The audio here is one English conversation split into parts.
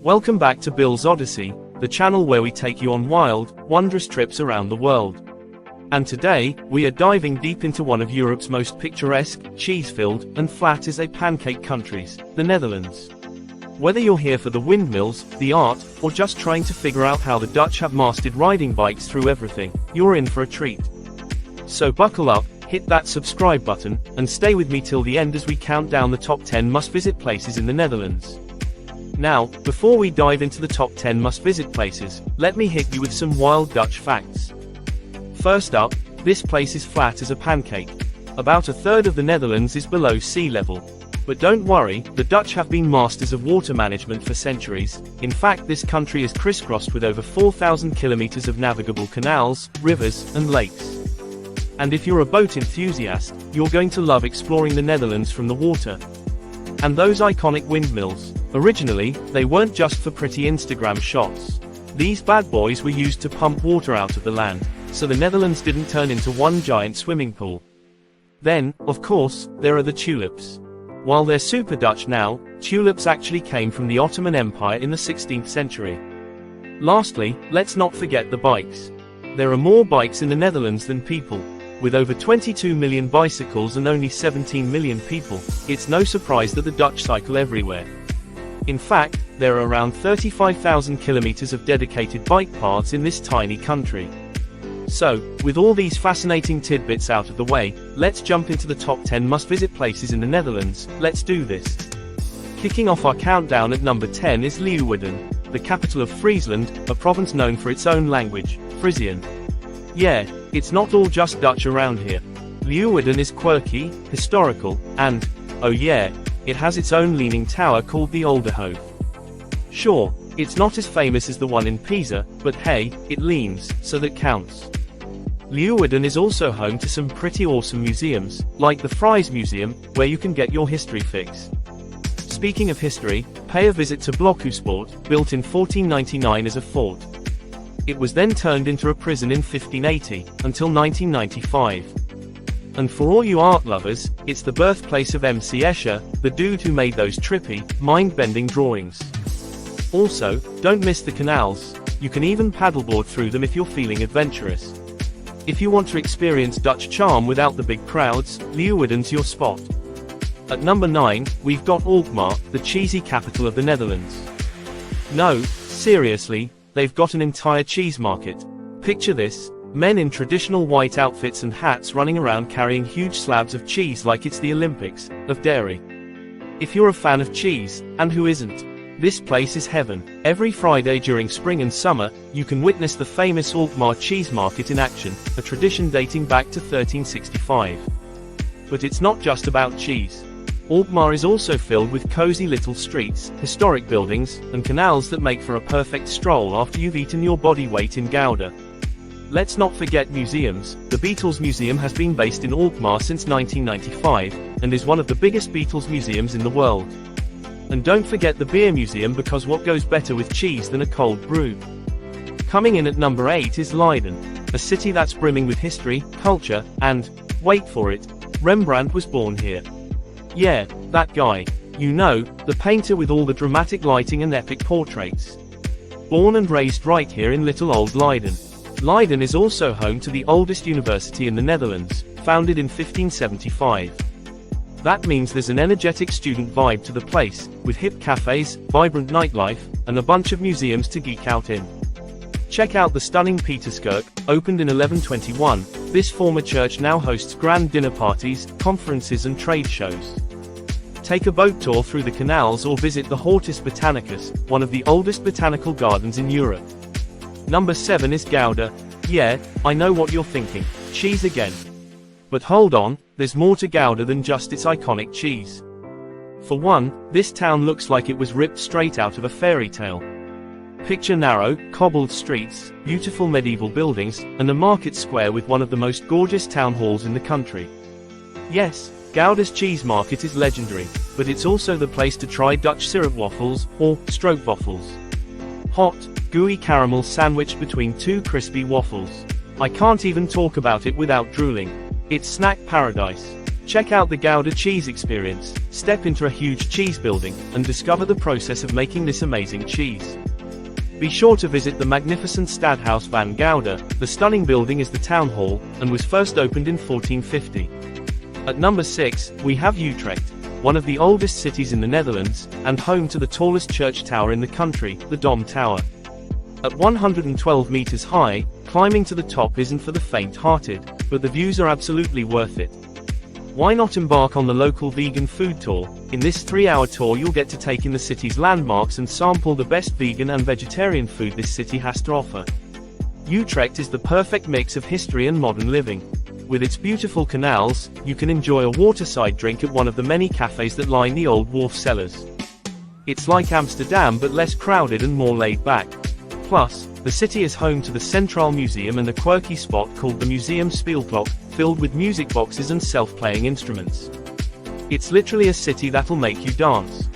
Welcome back to Bill's Odyssey, the channel where we take you on wild, wondrous trips around the world. And today, we are diving deep into one of Europe's most picturesque, cheese-filled, and flat as a pancake countries, the Netherlands. Whether you're here for the windmills, the art, or just trying to figure out how the Dutch have mastered riding bikes through everything, you're in for a treat. So buckle up, hit that subscribe button, and stay with me till the end as we count down the top 10 must-visit places in the Netherlands. Now, before we dive into the top 10 must-visit places, let me hit you with some wild Dutch facts. First up, this place is flat as a pancake. About a third of the Netherlands is below sea level. But don't worry, the Dutch have been masters of water management for centuries. In fact, this country is crisscrossed with over 4,000 kilometers of navigable canals, rivers, and lakes. And if you're a boat enthusiast, you're going to love exploring the Netherlands from the water. And those iconic windmills. Originally, they weren't just for pretty Instagram shots. These bad boys were used to pump water out of the land, so the Netherlands didn't turn into one giant swimming pool. Then, of course, there are the tulips. While they're super Dutch now, tulips actually came from the Ottoman Empire in the 16th century. Lastly, let's not forget the bikes. There are more bikes in the Netherlands than people. With over 22 million bicycles and only 17 million people, it's no surprise that the Dutch cycle everywhere. In fact, there are around 35,000 kilometers of dedicated bike paths in this tiny country. So, with all these fascinating tidbits out of the way, let's jump into the top 10 must-visit places in the Netherlands. Let's do this. Kicking off our countdown at number 10 is Leeuwarden, the capital of Friesland, a province known for its own language, Frisian. Yeah, it's not all just Dutch around here. Leeuwarden is quirky, historical, and, oh yeah, it has its own leaning tower called the Olderhoofd. Sure, it's not as famous as the one in Pisa, but hey, it leans, so that counts. Leeuwarden is also home to some pretty awesome museums, like the Fries Museum, where you can get your history fix. Speaking of history, pay a visit to Blokhuispoort, built in 1499 as a fort. It was then turned into a prison in 1580, until 1995. And for all you art lovers, it's the birthplace of MC Escher, the dude who made those trippy, mind-bending drawings. Also, don't miss the canals. You can even paddleboard through them if you're feeling adventurous. If you want to experience Dutch charm without the big crowds, Leeuwarden's your spot. At number 9, we've got Alkmaar, the cheesy capital of the Netherlands. No, seriously, they've got an entire cheese market. Picture this. Men in traditional white outfits and hats running around carrying huge slabs of cheese like it's the Olympics of dairy. If you're a fan of cheese, and who isn't? This place is heaven. Every Friday during spring and summer, you can witness the famous Alkmaar cheese market in action, a tradition dating back to 1365. But it's not just about cheese. Alkmaar is also filled with cozy little streets, historic buildings, and canals that make for a perfect stroll after you've eaten your body weight in Gouda. Let's not forget museums. The Beatles Museum has been based in Alkmaar since 1995, and is one of the biggest Beatles museums in the world. And don't forget the Beer Museum, because what goes better with cheese than a cold brew? Coming in at number 8 is Leiden, a city that's brimming with history, culture, and, wait for it, Rembrandt was born here. Yeah, that guy. You know, the painter with all the dramatic lighting and epic portraits. Born and raised right here in little old Leiden. Leiden is also home to the oldest university in the Netherlands, founded in 1575. That means there's an energetic student vibe to the place, with hip cafes, vibrant nightlife, and a bunch of museums to geek out in. Check out the stunning Pieterskerk, opened in 1121. This former church now hosts grand dinner parties, conferences and trade shows. Take a boat tour through the canals or visit the Hortus Botanicus, one of the oldest botanical gardens in Europe. Number 7 is Gouda. Yeah, I know what you're thinking. Cheese again. But hold on, there's more to Gouda than just its iconic cheese. For one, this town looks like it was ripped straight out of a fairy tale. Picture narrow, cobbled streets, beautiful medieval buildings, and a market square with one of the most gorgeous town halls in the country. Yes, Gouda's cheese market is legendary, but it's also the place to try Dutch syrup waffles, or stroopwafels. Hot, gooey caramel sandwiched between two crispy waffles. I can't even talk about it without drooling. It's snack paradise. Check out the Gouda cheese experience, step into a huge cheese building, and discover the process of making this amazing cheese. Be sure to visit the magnificent Stadhuis van Gouda. The stunning building is the town hall, and was first opened in 1450. At number 6, we have Utrecht, one of the oldest cities in the Netherlands, and home to the tallest church tower in the country, the Dom Tower. At 112 meters high, climbing to the top isn't for the faint-hearted, but the views are absolutely worth it. Why not embark on the local vegan food tour? In this 3-hour tour you'll get to take in the city's landmarks and sample the best vegan and vegetarian food this city has to offer. Utrecht is the perfect mix of history and modern living. With its beautiful canals, you can enjoy a waterside drink at one of the many cafes that line the old wharf cellars. It's like Amsterdam but less crowded and more laid back. Plus, the city is home to the Centraal Museum and a quirky spot called the Museum Speelklok, filled with music boxes and self-playing instruments. It's literally a city that'll make you dance.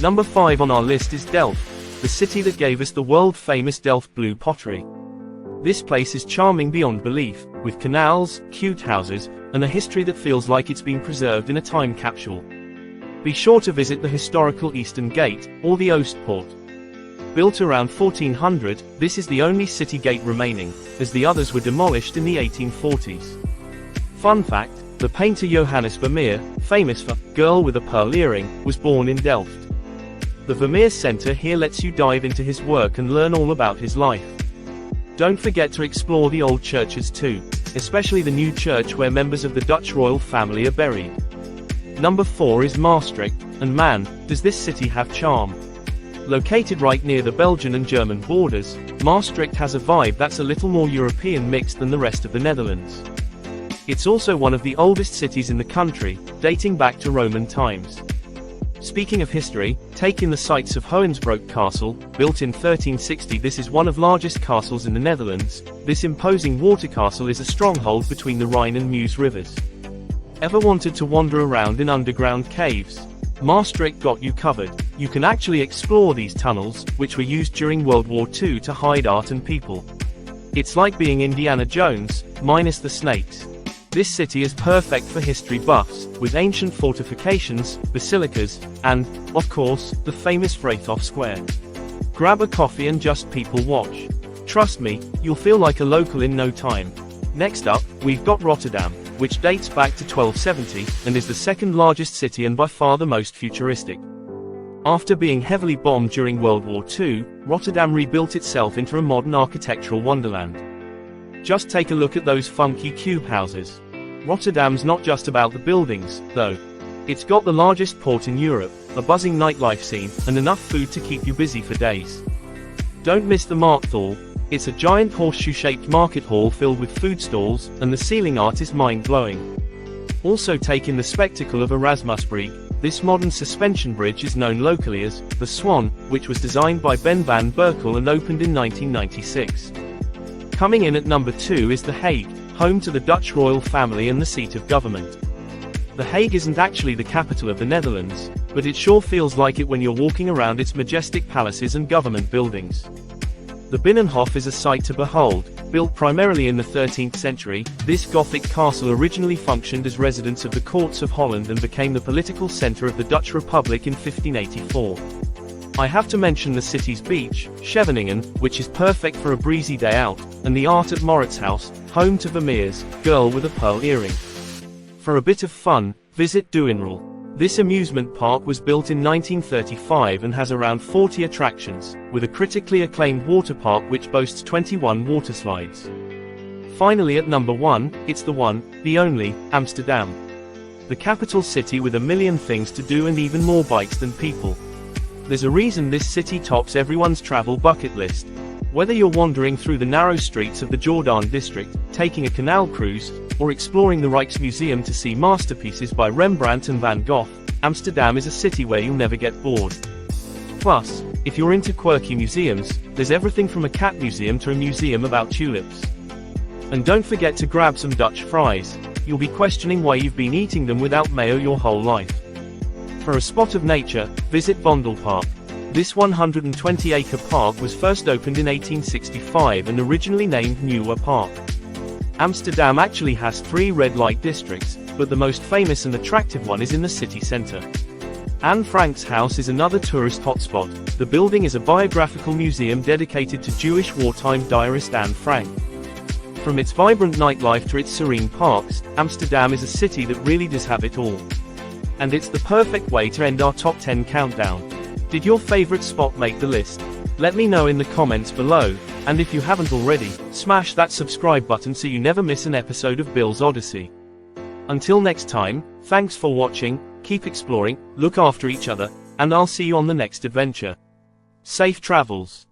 Number 5 on our list is Delft, the city that gave us the world-famous Delft blue pottery. This place is charming beyond belief, with canals, cute houses, and a history that feels like it's been preserved in a time capsule. Be sure to visit the historical Eastern Gate, or the Oostpoort. Built around 1400, this is the only city gate remaining, as the others were demolished in the 1840s. Fun fact, the painter Johannes Vermeer, famous for Girl with a Pearl Earring, was born in Delft. The Vermeer Center here lets you dive into his work and learn all about his life. Don't forget to explore the old churches too, especially the new church where members of the Dutch royal family are buried. Number 4 is Maastricht, and man, does this city have charm. Located right near the Belgian and German borders, Maastricht has a vibe that's a little more European mixed than the rest of the Netherlands. It's also one of the oldest cities in the country, dating back to Roman times. Speaking of history, take in the sights of Hoensbroek Castle, built in 1360. This is one of the largest castles in the Netherlands. This imposing water castle is a stronghold between the Rhine and Meuse rivers. Ever wanted to wander around in underground caves? Maastricht got you covered. You can actually explore these tunnels, which were used during World War II to hide art and people. It's like being Indiana Jones, minus the snakes. This city is perfect for history buffs, with ancient fortifications, basilicas, and, of course, the famous Vrijthof Square. Grab a coffee and just people watch. Trust me, you'll feel like a local in no time. Next up, we've got Rotterdam, which dates back to 1270, and is the second largest city and by far the most futuristic. After being heavily bombed during World War II, Rotterdam rebuilt itself into a modern architectural wonderland. Just take a look at those funky cube houses. Rotterdam's not just about the buildings, though. It's got the largest port in Europe, a buzzing nightlife scene, and enough food to keep you busy for days. Don't miss the Markthal. It's a giant horseshoe-shaped market hall filled with food stalls, and the ceiling art is mind-blowing. Also take in the spectacle of Erasmusbrug. This modern suspension bridge is known locally as the Swan, which was designed by Ben van Berkel and opened in 1996. Coming in at number 2 is The Hague, home to the Dutch royal family and the seat of government. The Hague isn't actually the capital of the Netherlands, but it sure feels like it when you're walking around its majestic palaces and government buildings. The Binnenhof is a sight to behold. Built primarily in the 13th century, this Gothic castle originally functioned as residence of the courts of Holland and became the political center of the Dutch Republic in 1584. I have to mention the city's beach, Scheveningen, which is perfect for a breezy day out, and the art at Mauritshuis, home to Vermeer's Girl with a Pearl Earring. For a bit of fun, visit Duinrol. This amusement park was built in 1935 and has around 40 attractions, with a critically acclaimed water park which boasts 21 water slides. Finally at number 1, it's the one, the only, Amsterdam. The capital city with a million things to do and even more bikes than people. There's a reason this city tops everyone's travel bucket list. Whether you're wandering through the narrow streets of the Jordaan district, taking a canal cruise, or exploring the Rijksmuseum to see masterpieces by Rembrandt and Van Gogh, Amsterdam is a city where you'll never get bored. Plus, if you're into quirky museums, there's everything from a cat museum to a museum about tulips. And don't forget to grab some Dutch fries. You'll be questioning why you've been eating them without mayo your whole life. For a spot of nature, visit Vondelpark. This 120-acre park was first opened in 1865 and originally named Nieuwe Park. Amsterdam actually has 3 red light districts, but the most famous and attractive one is in the city center. Anne Frank's house is another tourist hotspot. The building is a biographical museum dedicated to Jewish wartime diarist Anne Frank. From its vibrant nightlife to its serene parks, Amsterdam is a city that really does have it all. And it's the perfect way to end our top 10 countdown. Did your favorite spot make the list? Let me know in the comments below, and if you haven't already, smash that subscribe button so you never miss an episode of Bill's Odyssey. Until next time, thanks for watching, keep exploring, look after each other, and I'll see you on the next adventure. Safe travels.